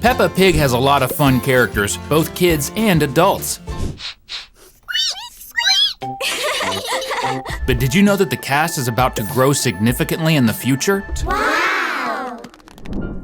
Peppa Pig has a lot of fun characters, both kids and adults. But did you know that the cast is about to grow significantly in the future? Wow!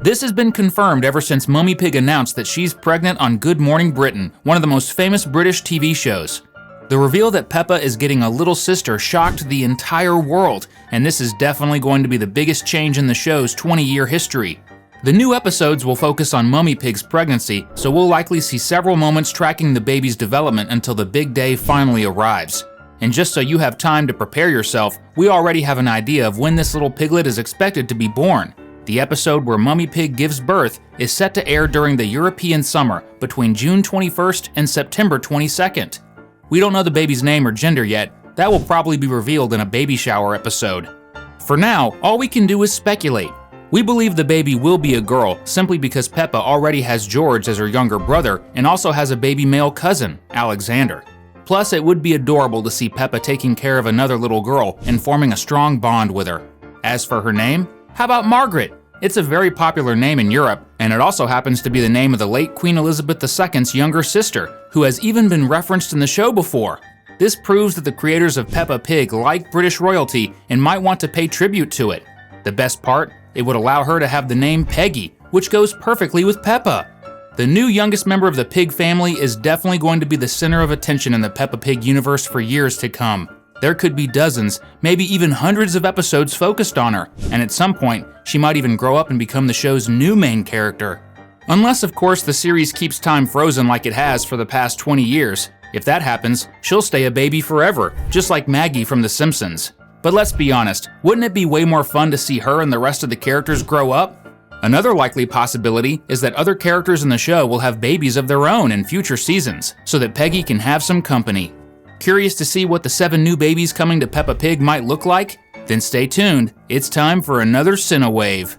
This has been confirmed ever since Mummy Pig announced that she's pregnant on Good Morning Britain, one of the most famous British TV shows. The reveal that Peppa is getting a little sister shocked the entire world, and this is definitely going to be the biggest change in the show's 20-year history. The new episodes will focus on Mummy Pig's pregnancy, so we'll likely see several moments tracking the baby's development until the big day finally arrives. And just so you have time to prepare yourself, we already have an idea of when this little piglet is expected to be born. The episode where Mummy Pig gives birth is set to air during the European summer between June 21st and September 22nd. We don't know the baby's name or gender yet. That will probably be revealed in a baby shower episode. For now, all we can do is speculate. We believe the baby will be a girl simply because Peppa already has George as her younger brother and also has a baby male cousin, Alexander. Plus, it would be adorable to see Peppa taking care of another little girl and forming a strong bond with her. As for her name, how about Margaret? It's a very popular name in Europe, and it also happens to be the name of the late Queen Elizabeth II's younger sister, who has even been referenced in the show before. This proves that the creators of Peppa Pig like British royalty and might want to pay tribute to it. The best part? It would allow her to have the name Peggy, which goes perfectly with Peppa. The new youngest member of the Pig family is definitely going to be the center of attention in the Peppa Pig universe for years to come. There could be dozens, maybe even hundreds of episodes focused on her, and at some point, she might even grow up and become the show's new main character. Unless, of course, the series keeps time frozen like it has for the past 20 years. If that happens, she'll stay a baby forever, just like Maggie from The Simpsons. But let's be honest, wouldn't it be way more fun to see her and the rest of the characters grow up? Another likely possibility is that other characters in the show will have babies of their own in future seasons, so that Peggy can have some company. Curious to see what the 7 new babies coming to Peppa Pig might look like? Then stay tuned, it's time for another Cinewave.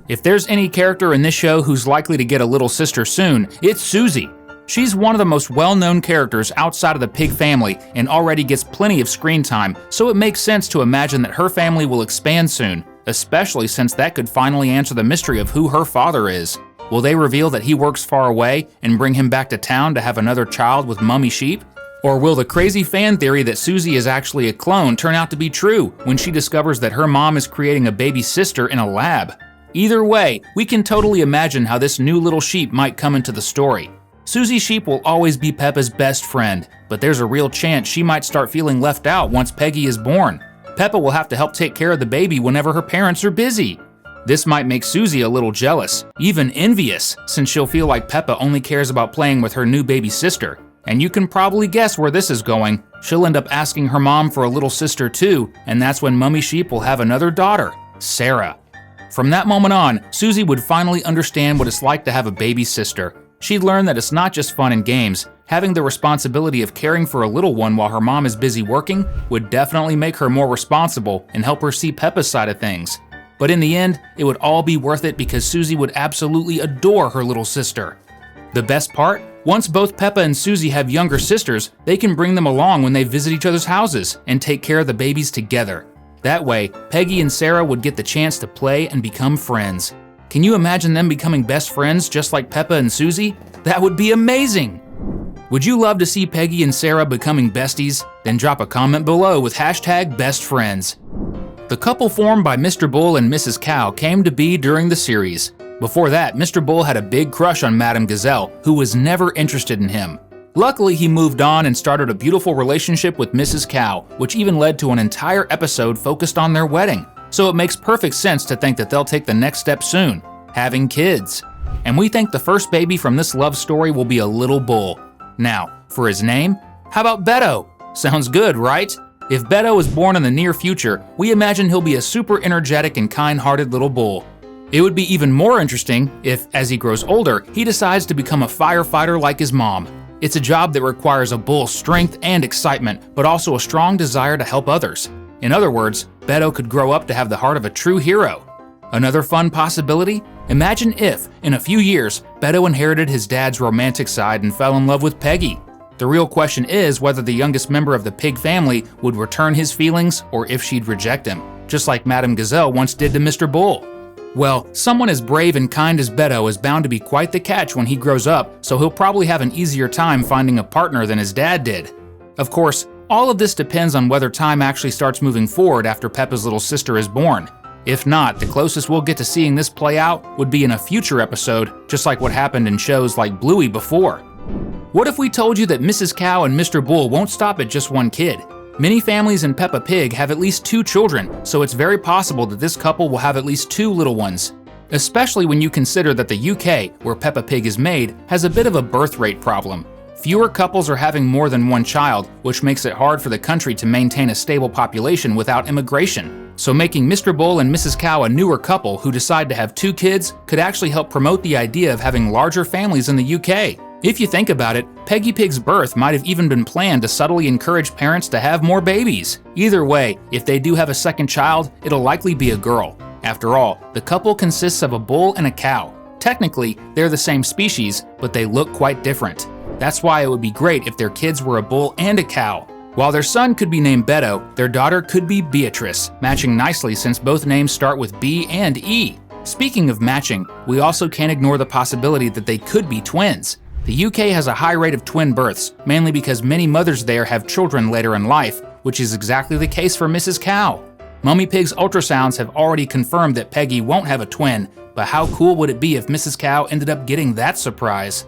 If there's any character in this show who's likely to get a little sister soon, it's Suzie. She's one of the most well-known characters outside of the Pig family and already gets plenty of screen time, so it makes sense to imagine that her family will expand soon, especially since that could finally answer the mystery of who her father is. Will they reveal that he works far away and bring him back to town to have another child with Mummy Sheep? Or will the crazy fan theory that Suzie is actually a clone turn out to be true when she discovers that her mom is creating a baby sister in a lab? Either way, we can totally imagine how this new little sheep might come into the story. Suzie Sheep will always be Peppa's best friend, but there's a real chance she might start feeling left out once Peggy is born. Peppa will have to help take care of the baby whenever her parents are busy. This might make Suzie a little jealous, even envious, since she'll feel like Peppa only cares about playing with her new baby sister. And you can probably guess where this is going. She'll end up asking her mom for a little sister too, and that's when Mummy Sheep will have another daughter, Sarah. From that moment on, Suzie would finally understand what it's like to have a baby sister. She'd learn that it's not just fun and games. Having the responsibility of caring for a little one while her mom is busy working would definitely make her more responsible and help her see Peppa's side of things. But in the end, it would all be worth it because Suzie would absolutely adore her little sister. The best part? Once both Peppa and Suzie have younger sisters, they can bring them along when they visit each other's houses and take care of the babies together. That way, Peggy and Sarah would get the chance to play and become friends. Can you imagine them becoming best friends just like Peppa and Suzie? That would be amazing! Would you love to see Peggy and Sarah becoming besties? Then drop a comment below with #BestFriends. The couple formed by Mr. Bull and Mrs. Cow came to be during the series. Before that, Mr. Bull had a big crush on Madame Gazelle, who was never interested in him. Luckily, he moved on and started a beautiful relationship with Mrs. Cow, which even led to an entire episode focused on their wedding. So it makes perfect sense to think that they'll take the next step soon, having kids. And we think the first baby from this love story will be a little bull. Now, for his name, how about Beto? Sounds good, right? If Beto is born in the near future, we imagine he'll be a super energetic and kind-hearted little bull. It would be even more interesting if, as he grows older, he decides to become a firefighter like his mom. It's a job that requires a bull's strength and excitement, but also a strong desire to help others. In other words, Beto could grow up to have the heart of a true hero. Another fun possibility? Imagine if, in a few years, Beto inherited his dad's romantic side and fell in love with Peggy. The real question is whether the youngest member of the Pig family would return his feelings or if she'd reject him, just like Madame Gazelle once did to Mr. Bull. Well, someone as brave and kind as Beto is bound to be quite the catch when he grows up, so he'll probably have an easier time finding a partner than his dad did. Of course, all of this depends on whether time actually starts moving forward after Peppa's little sister is born. If not, the closest we'll get to seeing this play out would be in a future episode, just like what happened in shows like Bluey before. What if we told you that Mrs. Cow and Mr. Bull won't stop at just one kid? Many families in Peppa Pig have at least 2 children, so it's very possible that this couple will have at least 2 little ones. Especially when you consider that the UK, where Peppa Pig is made, has a bit of a birth rate problem. Fewer couples are having more than one child, which makes it hard for the country to maintain a stable population without immigration. So making Mr. Bull and Mrs. Cow a newer couple who decide to have 2 kids could actually help promote the idea of having larger families in the UK. If you think about it, Peggy Pig's birth might have even been planned to subtly encourage parents to have more babies. Either way, if they do have a second child, it'll likely be a girl. After all, the couple consists of a bull and a cow. Technically, they're the same species, but they look quite different. That's why it would be great if their kids were a bull and a cow. While their son could be named Beto, their daughter could be Beatrice, matching nicely since both names start with B and E. Speaking of matching, we also can't ignore the possibility that they could be twins. The UK has a high rate of twin births, mainly because many mothers there have children later in life, which is exactly the case for Mrs. Cow. Mummy Pig's ultrasounds have already confirmed that Peggy won't have a twin, but how cool would it be if Mrs. Cow ended up getting that surprise?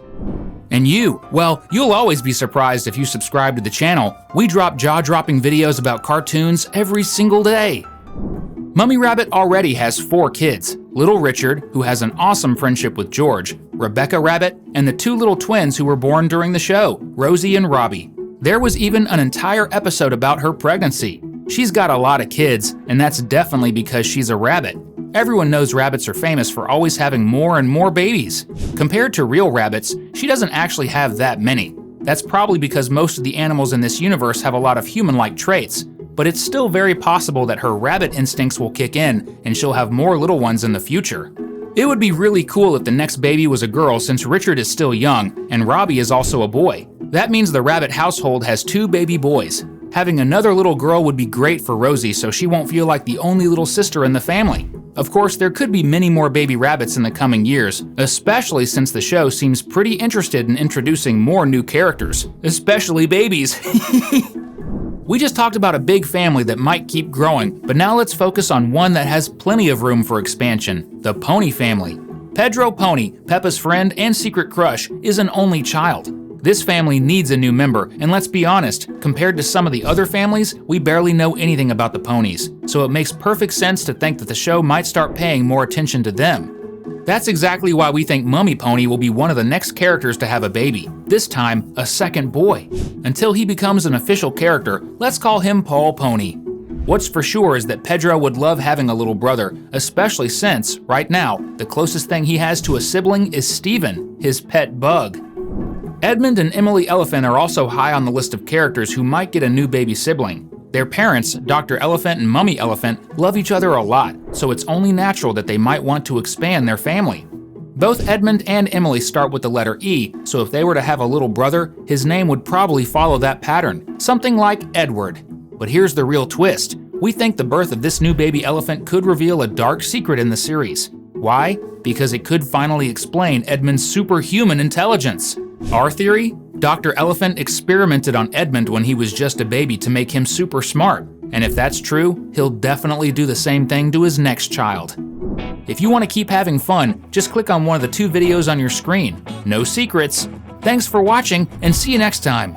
And you, well, you'll always be surprised if you subscribe to the channel. We drop jaw-dropping videos about cartoons every single day. Mummy Rabbit already has 4 kids: Little Richard, who has an awesome friendship with George, Rebecca Rabbit, and the 2 little twins who were born during the show, Rosie and Robbie. There was even an entire episode about her pregnancy. She's got a lot of kids, and that's definitely because she's a rabbit. Everyone knows rabbits are famous for always having more and more babies. Compared to real rabbits, she doesn't actually have that many. That's probably because most of the animals in this universe have a lot of human-like traits, but it's still very possible that her rabbit instincts will kick in and she'll have more little ones in the future. It would be really cool if the next baby was a girl, since Richard is still young and Robbie is also a boy. That means the rabbit household has 2 baby boys. Having another little girl would be great for Rosie, so she won't feel like the only little sister in the family. Of course, there could be many more baby rabbits in the coming years, especially since the show seems pretty interested in introducing more new characters, especially babies. We just talked about a big family that might keep growing, but now let's focus on one that has plenty of room for expansion: the Pony family. Pedro Pony, Peppa's friend and secret crush, is an only child. This family needs a new member, and let's be honest, compared to some of the other families, we barely know anything about the ponies, so it makes perfect sense to think that the show might start paying more attention to them. That's exactly why we think Mummy Pony will be one of the next characters to have a baby, this time a second boy. Until he becomes an official character, let's call him Paul Pony. What's for sure is that Pedro would love having a little brother, especially since, right now, the closest thing he has to a sibling is Steven, his pet bug. Edmund and Emily Elephant are also high on the list of characters who might get a new baby sibling. Their parents, Dr. Elephant and Mummy Elephant, love each other a lot, so it's only natural that they might want to expand their family. Both Edmund and Emily start with the letter E, so if they were to have a little brother, his name would probably follow that pattern, something like Edward. But here's the real twist. We think the birth of this new baby elephant could reveal a dark secret in the series. Why? Because it could finally explain Edmund's superhuman intelligence. Our theory? Dr. Elephant experimented on Edmund when he was just a baby to make him super smart. And if that's true, he'll definitely do the same thing to his next child. If you want to keep having fun, just click on one of the 2 videos on your screen. No secrets. Thanks for watching, and see you next time.